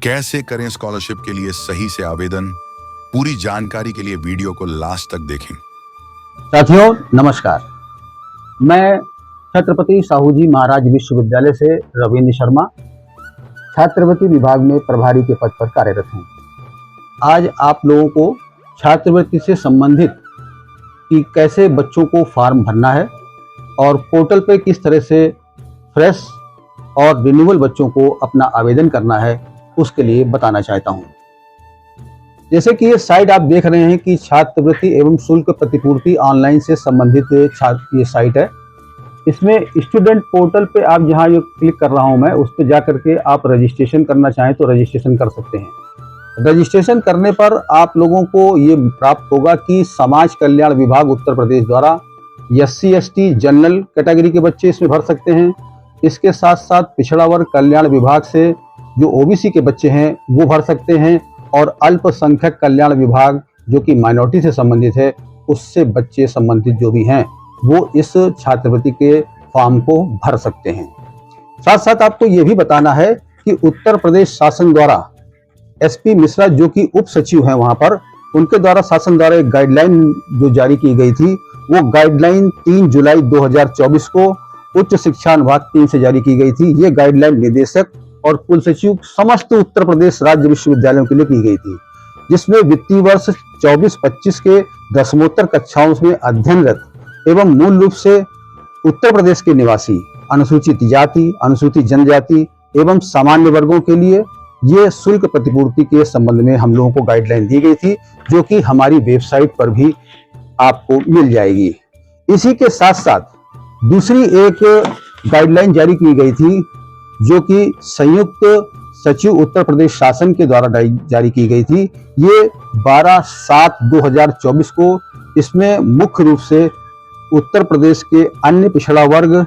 कैसे करें स्कॉलरशिप के लिए सही से आवेदन? पूरी जानकारी के लिए वीडियो को लास्ट तक देखें। साथियों नमस्कार, मैं छत्रपति साहू जी महाराज विश्वविद्यालय से रविंद्र शर्मा छात्रवृत्ति विभाग में प्रभारी के पद पर कार्यरत हूँ। आज आप लोगों को छात्रवृत्ति से संबंधित कि कैसे बच्चों को फॉर्म भरना है और पोर्टल पे किस तरह से फ्रेश और रिन्यूअल बच्चों को अपना आवेदन करना है उसके लिए बताना चाहता हूँ। जैसे कि ये साइट आप देख रहे हैं कि छात्रवृत्ति एवं शुल्क प्रतिपूर्ति ऑनलाइन से संबंधित ये साइट है। इसमें स्टूडेंट पोर्टल पे आप जहाँ ये क्लिक कर रहा हूँ मैं, उस पर जा करके आप रजिस्ट्रेशन करना चाहें तो रजिस्ट्रेशन कर सकते हैं। रजिस्ट्रेशन करने पर आप लोगों को ये प्राप्त होगा कि समाज कल्याण विभाग उत्तर प्रदेश द्वारा SC ST जनरल कैटेगरी के बच्चे इसमें भर सकते हैं। इसके साथ साथ पिछड़ा वर्ग कल्याण विभाग से जो OBC के बच्चे हैं वो भर सकते हैं, और अल्पसंख्यक कल्याण विभाग जो कि माइनॉरिटी से संबंधित है उससे बच्चे संबंधित जो भी हैं वो इस छात्रवृत्ति के फॉर्म को भर सकते हैं। साथ साथ आपको ये भी बताना है कि उत्तर प्रदेश शासन द्वारा SP मिश्रा जो कि उप सचिव हैं वहां पर, उनके द्वारा शासन द्वारा एक गाइडलाइन जो जारी की गई थी, वो गाइडलाइन 3 जुलाई 2024 को उच्च शिक्षा अनुभाग 3 से जारी की गई थी। ये गाइडलाइन निदेशक और कुल सचिव समस्त उत्तर प्रदेश राज्य विश्वविद्यालयों के लिए की गई थी, जिसमें वित्तीय वर्ष 24-25 के दसमोत्तर कक्षाओं में अध्ययनरत एवं मूल रूप से उत्तर प्रदेश के निवासी अनुसूचित जाति, अनुसूचित जनजाति एवं सामान्य वर्गों के लिए ये शुल्क प्रतिपूर्ति के संबंध में हम लोगों को गाइडलाइन दी गई थी, जो कि हमारी वेबसाइट पर भी आपको मिल जाएगी। इसी के साथ साथ दूसरी एक गाइडलाइन जारी की गई थी जो कि संयुक्त सचिव उत्तर प्रदेश शासन के द्वारा जारी की गई थी। ये 12/7/2024 को, इसमें मुख्य रूप से उत्तर प्रदेश के अन्य पिछड़ा वर्ग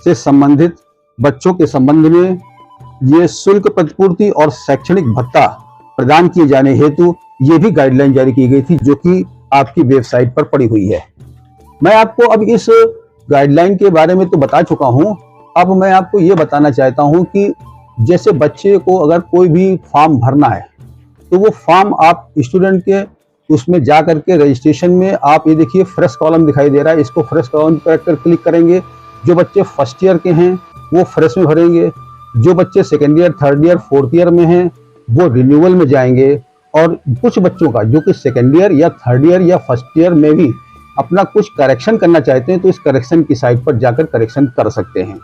से संबंधित बच्चों के संबंध में ये शुल्क प्रतिपूर्ति और शैक्षणिक भत्ता प्रदान किए जाने हेतु ये भी गाइडलाइन जारी की गई थी, जो कि आपकी वेबसाइट पर पड़ी हुई है। मैं आपको अब इस गाइडलाइन के बारे में तो बता चुका हूं। अब मैं आपको ये बताना चाहता हूं कि जैसे बच्चे को अगर कोई भी फॉर्म भरना है तो वो फॉर्म आप स्टूडेंट के उसमें जा करके रजिस्ट्रेशन में आप ये देखिए फ्रेश कॉलम दिखाई दे रहा है, इसको फ्रेश कॉलम पर क्लिक करेंगे। जो बच्चे फर्स्ट ईयर के हैं वो फ्रेश में भरेंगे, जो बच्चे second year, third year, fourth year में हैं वो रिन्यूअल में जाएंगे, और कुछ बच्चों का जो कि सेकेंड ईयर या थर्ड ईयर या फर्स्ट ईयर में भी अपना कुछ करेक्शन करना चाहते हैं तो इस करेक्शन की साइट पर जाकर करेक्शन कर सकते हैं।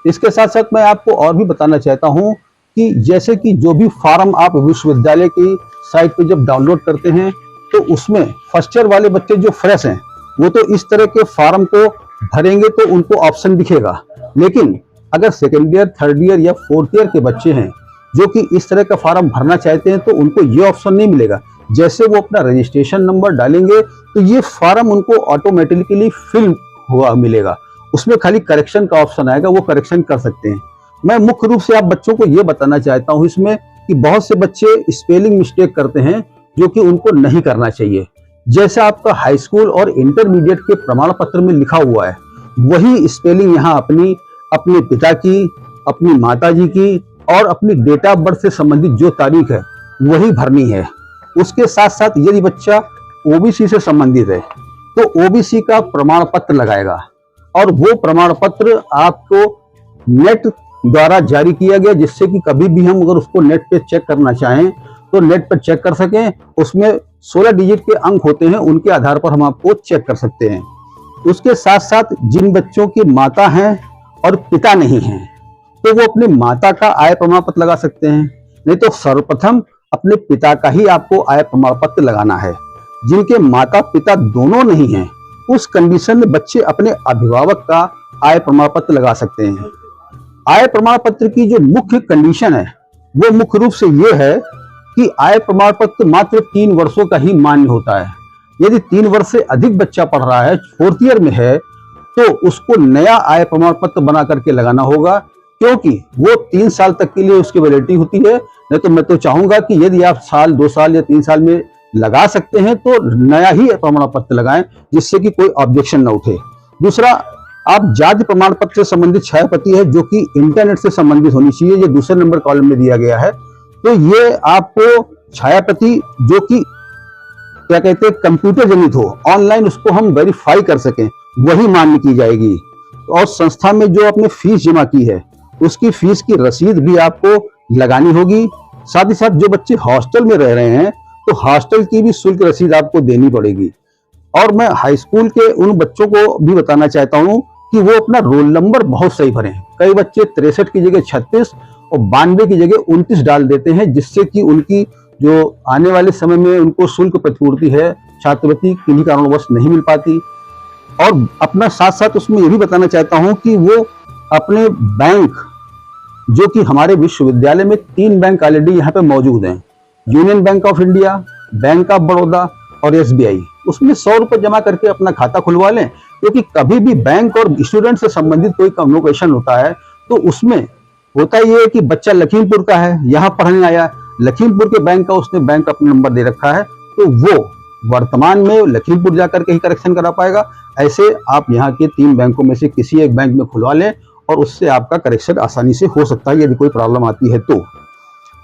इसके साथ साथ मैं आपको और भी बताना चाहता हूं कि जैसे कि जो भी फॉर्म आप विश्वविद्यालय की साइट पे जब डाउनलोड करते हैं तो उसमें फर्स्ट ईयर वाले बच्चे जो फ्रेश हैं वो तो इस तरह के फॉर्म को भरेंगे तो उनको ऑप्शन दिखेगा, लेकिन अगर सेकेंड ईयर, थर्ड ईयर या फोर्थ ईयर के बच्चे हैं जो कि इस तरह का फॉर्म भरना चाहते हैं तो उनको ये ऑप्शन नहीं मिलेगा। जैसे वो अपना रजिस्ट्रेशन नंबर डालेंगे तो ये फॉर्म उनको ऑटोमेटिकली फिल हुआ मिलेगा, उसमें खाली करेक्शन का ऑप्शन आएगा, वो करेक्शन कर सकते हैं। मैं मुख्य रूप से आप बच्चों को ये बताना चाहता हूं इसमें कि बहुत से बच्चे स्पेलिंग मिस्टेक करते हैं जो कि उनको नहीं करना चाहिए। जैसे आपका हाई स्कूल और इंटरमीडिएट के प्रमाण पत्र में लिखा हुआ है वही स्पेलिंग यहाँ अपने पिता की, अपनी माता जी की और अपनी डेट ऑफ बर्थ से संबंधित जो तारीख है वही भरनी है। उसके साथ साथ यदि बच्चा OBC से संबंधित है तो OBC का प्रमाण पत्र लगाएगा, और वो प्रमाण पत्र आपको नेट द्वारा जारी किया गया, जिससे कि कभी भी हम अगर उसको नेट पे चेक करना चाहें तो नेट पर चेक कर सकें। उसमें 16 डिजिट के अंक होते हैं, उनके आधार पर हम आपको चेक कर सकते हैं। उसके साथ साथ जिन बच्चों की माता हैं और पिता नहीं हैं तो वो अपने माता का आय प्रमाण पत्र लगा सकते हैं, नहीं तो सर्वप्रथम अपने पिता का ही आपको आय प्रमाण पत्र लगाना है। जिनके माता पिता दोनों नहीं हैं उस कंडीशन में बच्चे अपने अभिभावक का आय प्रमाण पत्र लगा सकते हैं। आय प्रमाण पत्र की जो मुख्य कंडीशन है वो मुख्य रूप से ये है कि आय प्रमाण पत्र मात्र 3 वर्षों का ही मान्य होता है। यदि 3 वर्ष से अधिक बच्चा पढ़ रहा है, फोर्थ ईयर में है, तो उसको नया आय प्रमाण पत्र बना करके लगाना होगा, क्योंकि वो 3 साल तक के लिए उसकी वैलिडिटी होती है। नहीं तो मैं तो चाहूंगा कि यदि आप साल, 2 साल या 3 साल में लगा सकते हैं तो नया ही प्रमाण पत्र लगाएं, जिससे कि कोई ऑब्जेक्शन न उठे। दूसरा, आप जाति प्रमाण पत्र से संबंधित छायाप्रति है जो कि इंटरनेट से संबंधित होनी चाहिए, ये दूसरे नंबर कॉलम में दिया गया है। तो ये आपको छायाप्रति जो कि क्या कहते हैं कंप्यूटर जनित हो, ऑनलाइन उसको हम वेरीफाई कर सकें, वही मान्य की जाएगी। और संस्था में जो आपने फीस जमा की है उसकी फीस की रसीद भी आपको लगानी होगी। साथ ही साथ जो बच्चे हॉस्टल में रह रहे हैं तो हॉस्टल की भी शुल्क रसीद आपको देनी पड़ेगी। और मैं हाई स्कूल के उन बच्चों को भी बताना चाहता हूं कि वो अपना रोल नंबर बहुत सही भरें। कई बच्चे 63 की जगह 36 और 92 की जगह 29 डाल देते हैं, जिससे कि उनकी जो आने वाले समय में उनको शुल्क प्रतिपूर्ति है छात्रवृत्ति किन्हीं कारणवश नहीं मिल पाती। और अपना साथ साथ उसमें यह भी बताना चाहता हूं कि वो अपने बैंक, जो कि हमारे विश्वविद्यालय में 3 बैंक ऑलरेडी यहाँ पे मौजूद हैं, union bank of India, bank of Baroda और SBI, उसमें 100 रुपए जमा करके अपना खाता खुलवा लें। क्योंकि कभी भी बैंक और स्टूडेंट से संबंधित कोई कम्युनिकेशन होता है तो उसमें होता ये है कि बच्चा लखीमपुर का है, यहाँ पढ़ने आया, लखीमपुर के बैंक का उसने बैंक अपना नंबर दे रखा है, तो वो वर्तमान में लखीमपुर जाकर के ही करेक्शन करा पाएगा। ऐसे आप यहाँ के 3 बैंकों में से किसी एक बैंक में खुलवा लें और उससे आपका करेक्शन आसानी से हो सकता है यदि कोई प्रॉब्लम आती है तो।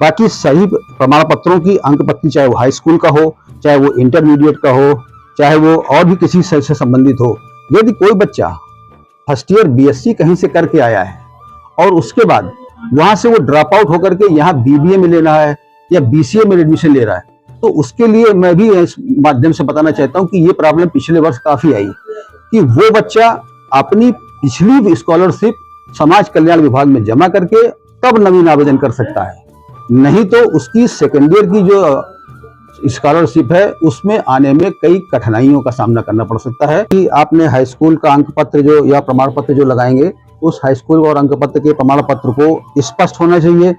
बाकी सही प्रमाण पत्रों की अंक पत्ती, चाहे वो हाई स्कूल का हो, चाहे वो इंटरमीडिएट का हो, चाहे वो और भी किसी से संबंधित हो। यदि कोई बच्चा फर्स्ट ईयर BSc कहीं से करके आया है और उसके बाद वहां से वो ड्रॉप आउट होकर के यहाँ BBA में ले रहा है या BCA में एडमिशन ले रहा है, तो उसके लिए मैं भी इस माध्यम से बताना चाहता हूँ कि ये प्रॉब्लम पिछले वर्ष काफी आई कि वो बच्चा अपनी पिछली स्कॉलरशिप समाज कल्याण विभाग में जमा करके तब नवीन आवेदन कर सकता है, नहीं तो उसकी सेकेंड ईयर की जो स्कॉलरशिप है उसमें आने में कई कठिनाइयों का सामना करना पड़ सकता है। कि आपने हाई स्कूल का अंक पत्र जो या प्रमाण पत्र जो लगाएंगे, उस हाई स्कूल और अंक पत्र के प्रमाण पत्र को स्पष्ट होना चाहिए।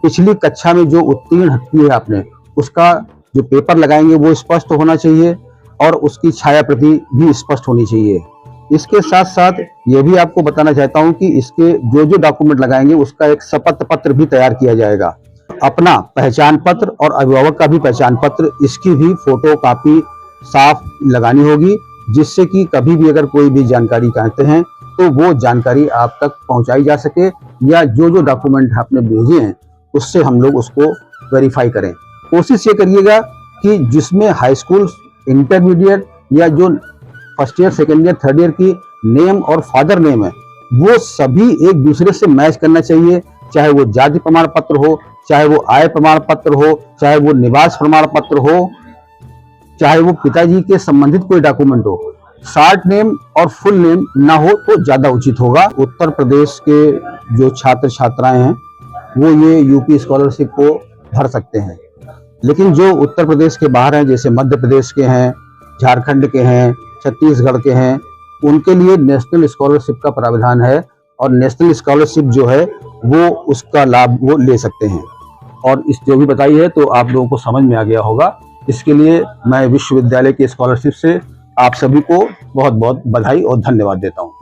पिछली कक्षा में जो उत्तीर्ण की है आपने, उसका जो पेपर लगाएंगे वो स्पष्ट होना चाहिए और उसकी छाया प्रति भी स्पष्ट होनी चाहिए। इसके साथ साथ ये भी आपको बताना चाहता हूं कि इसके जो जो डॉक्यूमेंट लगाएंगे उसका एक शपथ पत्र भी तैयार किया जाएगा। अपना पहचान पत्र और अभिभावक का भी पहचान पत्र, इसकी भी फोटो कॉपी साफ लगानी होगी, जिससे कि कभी भी अगर कोई भी जानकारी चाहते हैं तो वो जानकारी आप तक पहुंचाई जा सके, या जो जो डॉक्यूमेंट आपने भेजे हैं उससे हम लोग उसको वेरीफाई करें। कोशिश ये करिएगा कि जिसमें हाई स्कूल, इंटरमीडिएट या जो first year, second year, third year की नेम और फादर नेम है वो सभी एक दूसरे से मैच करना चाहिए। चाहे वो जाति प्रमाण पत्र हो, चाहे वो आय प्रमाण पत्र हो, चाहे वो निवास प्रमाण पत्र हो, चाहे वो पिताजी के संबंधित कोई डॉक्यूमेंट हो, शॉर्ट नेम और फुल नेम ना हो तो ज्यादा उचित होगा। उत्तर प्रदेश के जो छात्र छात्राएं हैं वो ये यूपी स्कॉलरशिप को भर सकते हैं, लेकिन जो उत्तर प्रदेश के बाहर हैं, जैसे मध्य प्रदेश के हैं, झारखंड के हैं, छत्तीसगढ़ के हैं, उनके लिए नेशनल स्कॉलरशिप का प्रावधान है और नेशनल स्कॉलरशिप जो है वो उसका लाभ वो ले सकते हैं। और इस जो भी बताई है तो आप लोगों को समझ में आ गया होगा। इसके लिए मैं विश्वविद्यालय के स्कॉलरशिप से आप सभी को बहुत बहुत बधाई और धन्यवाद देता हूं।